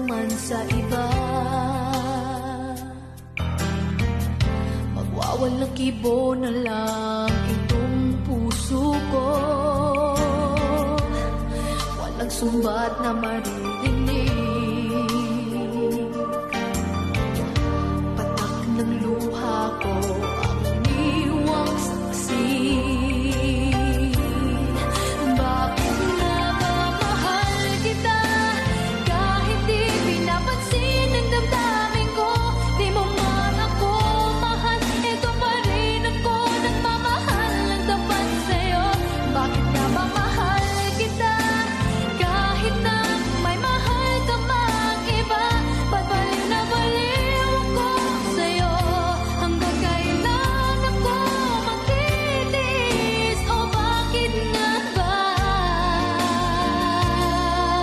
man sa iba. Magwawalang kibo na lang itong puso ko, walang sumbat na maririnig. Patak ng luha ko